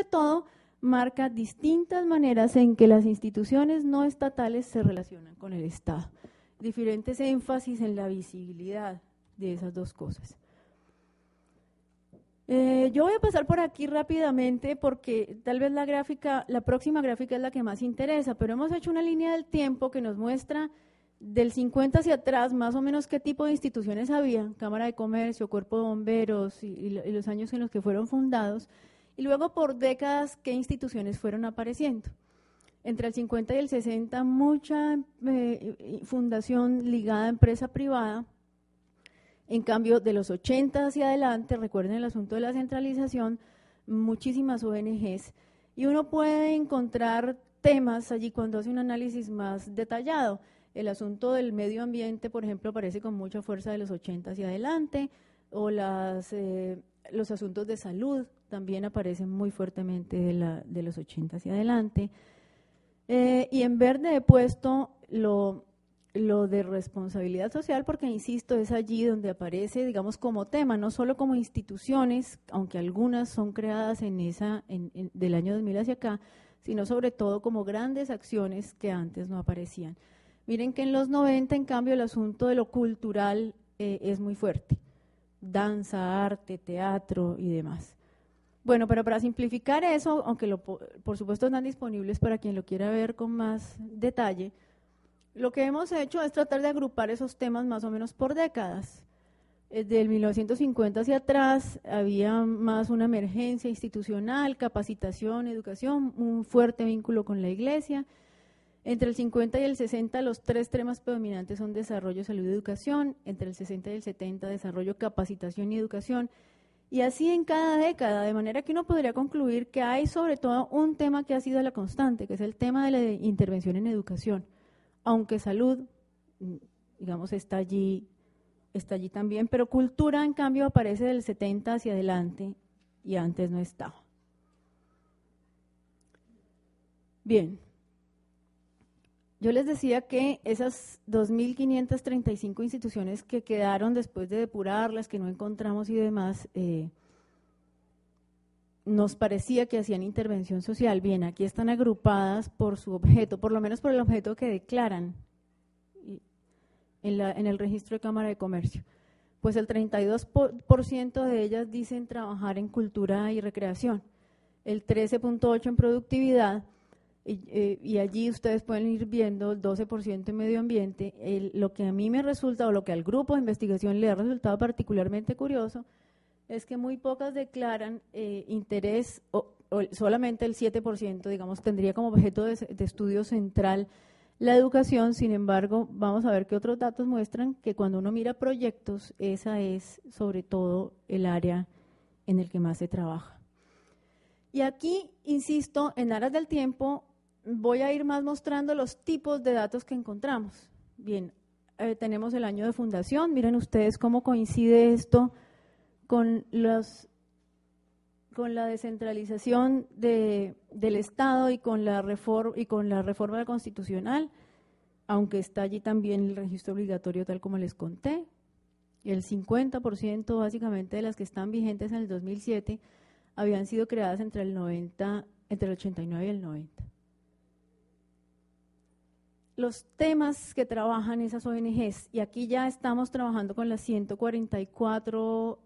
todo, marca distintas maneras en que las instituciones no estatales se relacionan con el Estado. Diferentes énfasis en la visibilidad de esas dos cosas. Yo voy a pasar por aquí rápidamente porque tal vez la próxima gráfica es la que más interesa, pero hemos hecho una línea del tiempo que nos muestra del 50 hacia atrás más o menos qué tipo de instituciones había, Cámara de Comercio, Cuerpo de Bomberos y los años en los que fueron fundados, y luego por décadas qué instituciones fueron apareciendo. Entre el 50 y el 60 mucha fundación ligada a empresa privada. En cambio, de los 80 hacia adelante, recuerden el asunto de la centralización, muchísimas ONGs, y uno puede encontrar temas allí cuando hace un análisis más detallado. El asunto del medio ambiente, por ejemplo, aparece con mucha fuerza de los 80 hacia adelante, o los asuntos de salud también aparecen muy fuertemente de los 80 hacia adelante. Y en verde he puesto lo de responsabilidad social porque, insisto, es allí donde aparece, digamos, como tema, no solo como instituciones, aunque algunas son creadas del año 2000 hacia acá, sino sobre todo como grandes acciones que antes no aparecían. Miren que en los 90, en cambio, el asunto de lo cultural es muy fuerte, danza, arte, teatro y demás. Bueno, pero para simplificar eso, aunque por supuesto están disponibles para quien lo quiera ver con más detalle, lo que hemos hecho es tratar de agrupar esos temas más o menos por décadas. Del 1950 hacia atrás había más una emergencia institucional, capacitación, educación, un fuerte vínculo con la Iglesia. Entre el 50 y el 60 los tres temas predominantes son desarrollo, salud y educación. Entre el 60 y el 70 desarrollo, capacitación y educación. Y así en cada década, de manera que uno podría concluir que hay sobre todo un tema que ha sido la constante, que es el tema de la intervención en educación. Aunque salud, digamos, está allí también, pero cultura, en cambio, aparece del 70 hacia adelante y antes no estaba. Bien, yo les decía que esas 2.535 instituciones que quedaron después de depurarlas, que no encontramos y demás, nos parecía que hacían intervención social. Bien, aquí están agrupadas por su objeto, por lo menos por el objeto que declaran en el registro de Cámara de Comercio. Pues el 32% de ellas dicen trabajar en cultura y recreación, el 13.8% en productividad, y allí ustedes pueden ir viendo el 12% en medio ambiente. Lo que a mí me resulta, o lo que al grupo de investigación le ha resultado particularmente curioso, es que muy pocas declaran interés, o solamente el 7%, digamos, tendría como objeto de estudio central la educación. Sin embargo, vamos a ver que otros datos muestran que cuando uno mira proyectos, esa es sobre todo el área en el que más se trabaja. Y aquí, insisto, en aras del tiempo, voy a ir más mostrando los tipos de datos que encontramos. Bien, tenemos el año de fundación, miren ustedes cómo coincide esto con la descentralización del Estado y con la reforma constitucional, aunque está allí también el registro obligatorio tal como les conté. El 50% básicamente de las que están vigentes en el 2007 habían sido creadas entre el 89 y el 90. Los temas que trabajan esas ONGs, y aquí ya estamos trabajando con las 144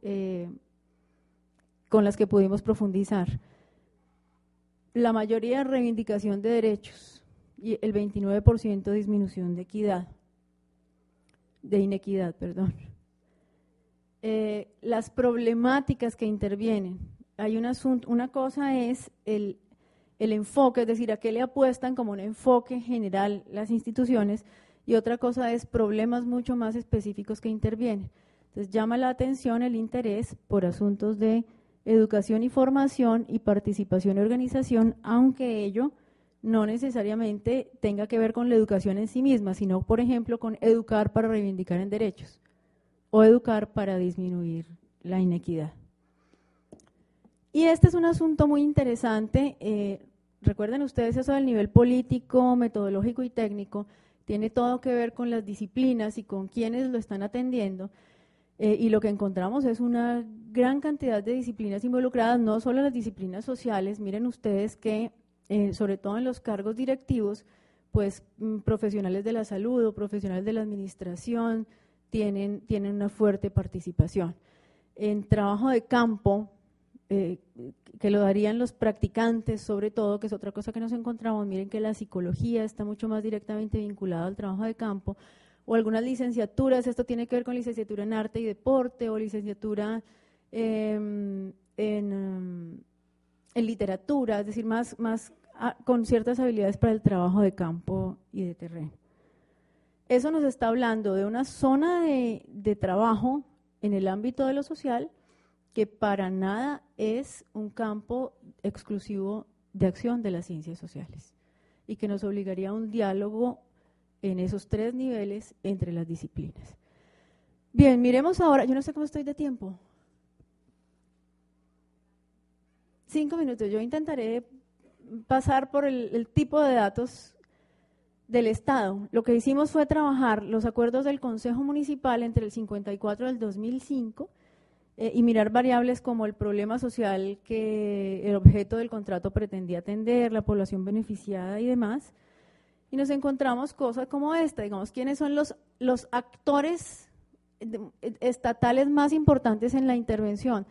con las que pudimos profundizar. La mayoría reivindicación de derechos y el 29% disminución de inequidad. Las problemáticas que intervienen. Hay una cosa es el enfoque, es decir, a qué le apuestan como un enfoque general las instituciones, y otra cosa es problemas mucho más específicos que intervienen. Entonces llama la atención el interés por asuntos de educación y formación y participación y organización, aunque ello no necesariamente tenga que ver con la educación en sí misma, sino, por ejemplo, con educar para reivindicar en derechos o educar para disminuir la inequidad. Y este es un asunto muy interesante. Recuerden ustedes eso del nivel político, metodológico y técnico, tiene todo que ver con las disciplinas y con quienes lo están atendiendo. y lo que encontramos es una gran cantidad de disciplinas involucradas, no solo las disciplinas sociales. Miren ustedes que, sobre todo en los cargos directivos, pues profesionales de la salud o profesionales de la administración tienen una fuerte participación. En trabajo de campo, que lo darían los practicantes sobre todo, que es otra cosa que nos encontramos, miren que la psicología está mucho más directamente vinculada al trabajo de campo, o algunas licenciaturas, esto tiene que ver con licenciatura en arte y deporte, o licenciatura en literatura, es decir, más con ciertas habilidades para el trabajo de campo y de terreno. Eso nos está hablando de una zona de trabajo en el ámbito de lo social que para nada es un campo exclusivo de acción de las ciencias sociales y que nos obligaría a un diálogo en esos tres niveles entre las disciplinas. Bien, miremos ahora, yo no sé cómo estoy de tiempo. 5 minutos, yo intentaré pasar por el tipo de datos del Estado. Lo que hicimos fue trabajar los acuerdos del Consejo Municipal entre el 54 y el 2005 y mirar variables como el problema social que el objeto del contrato pretendía atender, la población beneficiada y demás. Y nos encontramos cosas como esta, digamos, ¿quiénes son los actores estatales más importantes en la intervención?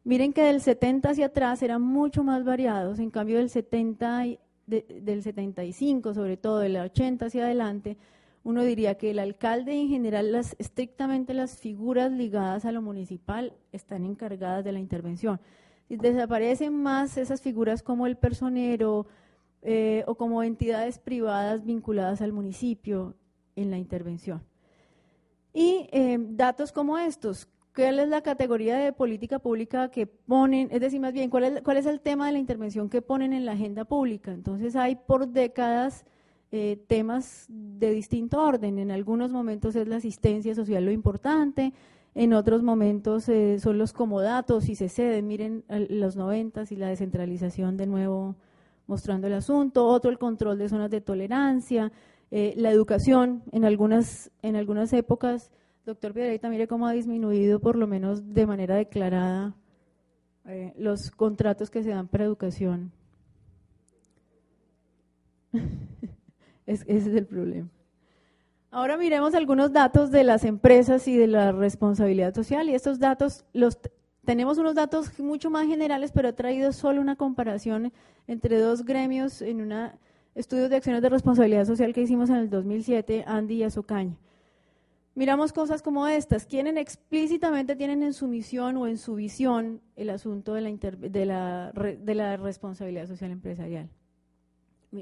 Miren que del 70 hacia atrás eran mucho más variados, en cambio del 75, sobre todo del 80 hacia adelante, uno diría que el alcalde y en general estrictamente las figuras ligadas a lo municipal están encargadas de la intervención. Desaparecen más esas figuras como el personero o como entidades privadas vinculadas al municipio en la intervención. Y datos como estos, ¿cuál es la categoría de política pública que ponen? Es decir, más bien, ¿cuál es el tema de la intervención que ponen en la agenda pública? Entonces hay por décadas temas de distinto orden. En algunos momentos es la asistencia social lo importante, en otros momentos son los comodatos y se ceden. Miren los 90 y la descentralización de nuevo mostrando el asunto, otro el control de zonas de tolerancia, la educación en algunas épocas. Doctor Piedrahita, mire cómo ha disminuido, por lo menos de manera declarada, los contratos que se dan para educación. Ese es el problema. Ahora miremos algunos datos de las empresas y de la responsabilidad social, y estos datos, tenemos unos datos mucho más generales, pero he traído solo una comparación entre dos gremios en un estudio de acciones de responsabilidad social que hicimos en el 2007, Andy y Azocaña. Miramos cosas como estas, quienes explícitamente tienen en su misión o en su visión el asunto de la responsabilidad social empresarial.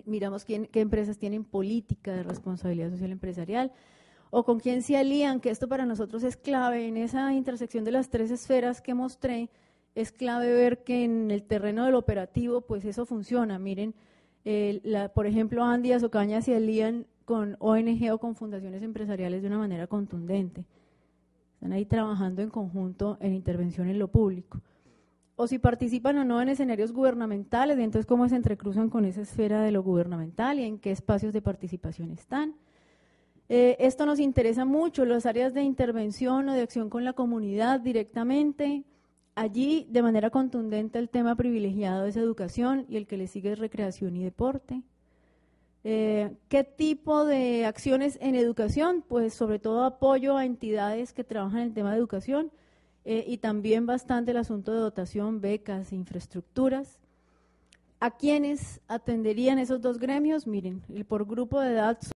Miramos qué empresas tienen política de responsabilidad social empresarial o con quién se alían, que esto para nosotros es clave. En esa intersección de las tres esferas que mostré, es clave ver que en el terreno del operativo, pues eso funciona. Miren, por ejemplo, Andy y Azocaña se alían con ONG o con fundaciones empresariales de una manera contundente. Están ahí trabajando en conjunto en intervención en lo público. O si participan o no en escenarios gubernamentales, y entonces cómo se entrecruzan con esa esfera de lo gubernamental y en qué espacios de participación están. Esto nos interesa mucho, las áreas de intervención o de acción con la comunidad directamente. Allí, de manera contundente, el tema privilegiado es educación y el que le sigue es recreación y deporte. ¿Qué tipo de acciones en educación? Pues sobre todo apoyo a entidades que trabajan en el tema de educación y también bastante el asunto de dotación, becas e infraestructuras. ¿A quiénes atenderían esos dos gremios? Miren, por grupo de edad